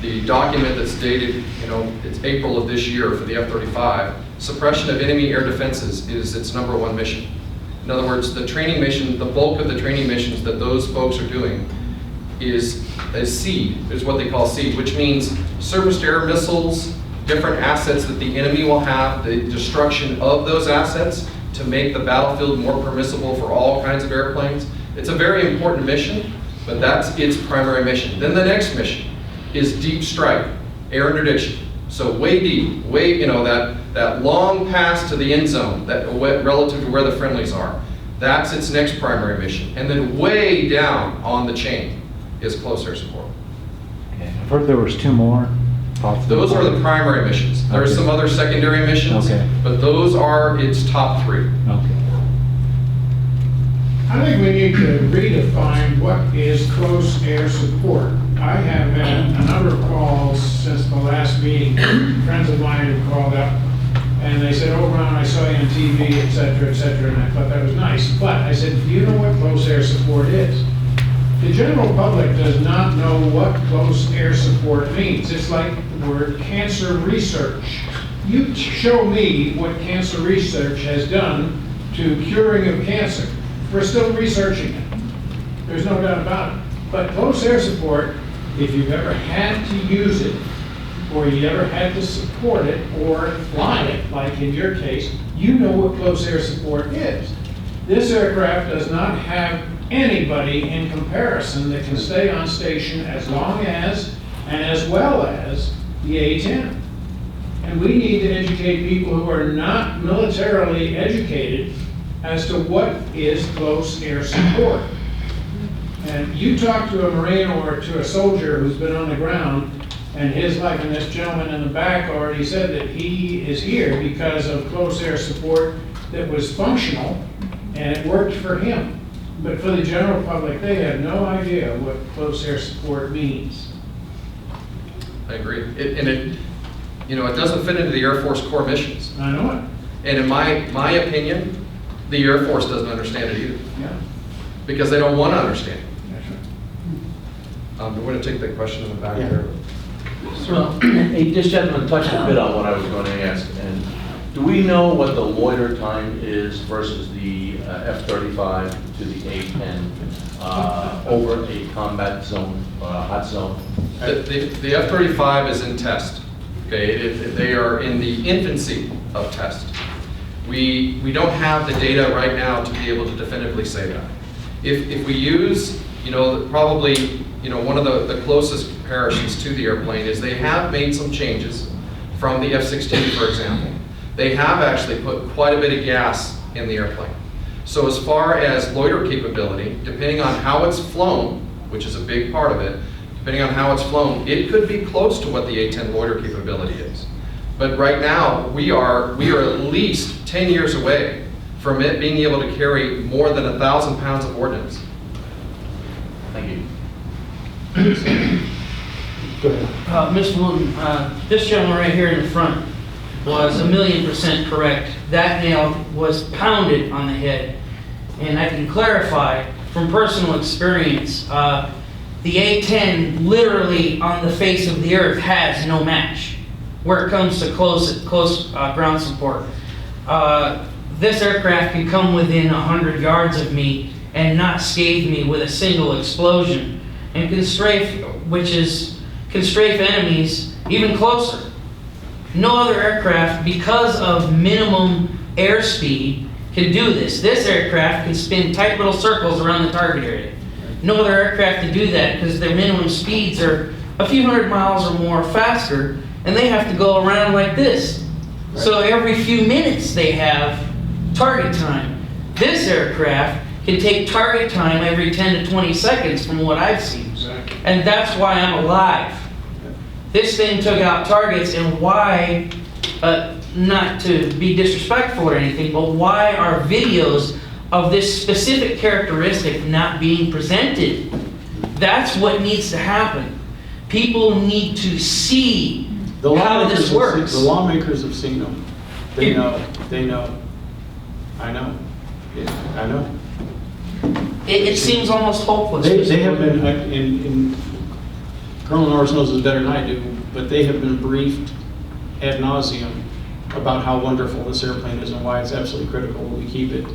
The document that's dated, it's April of this year for the F-35, suppression of enemy air defenses is its #1 mission. In other words, the training mission, the bulk of the training missions that those folks are doing is SEED, is what they call SEED, which means surface-to-air missiles, different assets that the enemy will have, the destruction of those assets to make the battlefield more permissible for all kinds of airplanes. It's a very important mission, but that's its primary mission. Then the next mission is deep strike, air interdiction. So way deep, that long pass to the end zone, that relative to where the friendlies are. That's its next primary mission. And then way down on the chain is close air support. Okay. I've heard there was 2 more. Those are the primary missions. There are some other secondary missions, but those are its top 3. Okay. I think we need to redefine what is close air support. I have had a number of calls since the last meeting. Friends of mine have called up and they said, "Oh, Ron, I saw you on TV, et cetera, and I thought that was nice." But I said, "Do you know what close air support is?" The general public does not know what close air support means. It's like the word cancer research. You show me what cancer research has done to curing of cancer. We're still researching it. There's no doubt about it. But close air support, if you've ever had to use it, or you ever had to support it, or fly it, like in your case, you know what close air support is. This aircraft does not have anybody in comparison that can stay on station as long as, and as well as, the A-10. And we need to educate people who are not militarily educated as to what is close air support. And you talk to a Marine or to a soldier who's been on the ground, and his life, and this gentleman in the back already said that he is here because of close air support that was functional, and it worked for him. But for the general public, they have no idea what close air support means. I agree. It doesn't fit into the Air Force core missions. I know it. And in my opinion, the Air Force doesn't understand it either. Yeah. Because they don't want to understand it. That's right. We're going to take the question in the back there. Well, this gentleman touched a bit on what I was going to ask. And do we know what the loiter time is versus the F-35 to the A-10 over a combat zone, hot zone? The F-35 is in test. Okay, they are in the infancy of test. We don't have the data right now to be able to definitively say that. If we use, probably, one of the closest comparisons to the airplane is they have made some changes from the F-16, for example. They have actually put quite a bit of gas in the airplane. So as far as loiter capability, depending on how it's flown, which is a big part of it, depending on how it's flown, it could be close to what the A-10 loiter capability is. But right now, we are at least 10 years away from it being able to carry more than 1,000 pounds of ordnance. Thank you. Go ahead. Mr. Wooten, this gentleman right here in the front was 1,000,000% correct. That nail was pounded on the head. And I can clarify from personal experience, the A-10 literally on the face of the earth has no match where it comes to close ground support. This aircraft can come within 100 yards of me and not scathe me with a single explosion, and can strafe enemies even closer. No other aircraft, because of minimum airspeed, can do this. This aircraft can spin tight little circles around the target area. No other aircraft can do that because their minimum speeds are a few hundred miles or more faster, and they have to go around like this. So every few minutes they have target time. This aircraft can take target time every 10 to 20 seconds from what I've seen. Exactly. And that's why I'm alive. This thing took out targets, and why, not to be disrespectful or anything, but why are videos of this specific characteristic not being presented? That's what needs to happen. People need to see how this works. The lawmakers have seen them. They know. I know. Yeah, I know. It seems almost hopeless. They have been, in Colonel Norris knows this better than I do, but they have been briefed ad nauseum about how wonderful this airplane is and why it's absolutely critical that we keep it.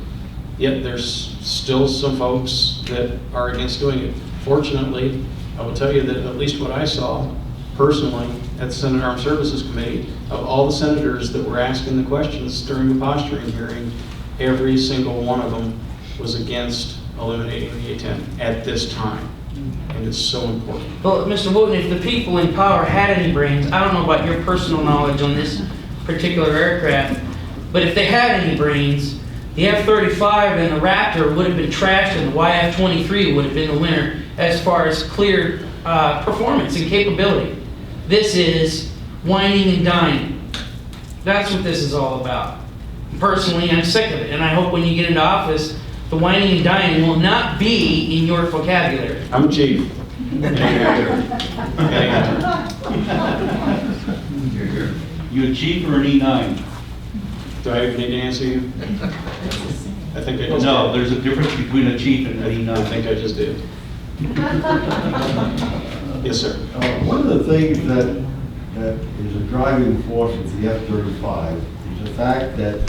Yet there's still some folks that are against doing it. Fortunately, I will tell you that at least what I saw personally at the Senate Armed Services Committee, of all the senators that were asking the questions during the posturing hearing, every single one of them was against eliminating the A-10 at this time. And it's so important. Well, Mr. Wooten, if the people in power had any brains, I don't know about your personal knowledge on this particular aircraft, but if they had any brains, the F-35 and the Raptor would have been trashed and the YF-23 would have been the winner as far as clear performance and capability. This is whining and dining. That's what this is all about. Personally, I'm sick of it, and I hope when you get into office, the whining and dining will not be in your vocabulary. I'm chief. You a chief or an E9? Do I even need to answer you? I think I just No, did. there's a difference between a chief and an I E9. think I just did. Yes, sir. One of the things that is a driving force with the F-35 is the fact that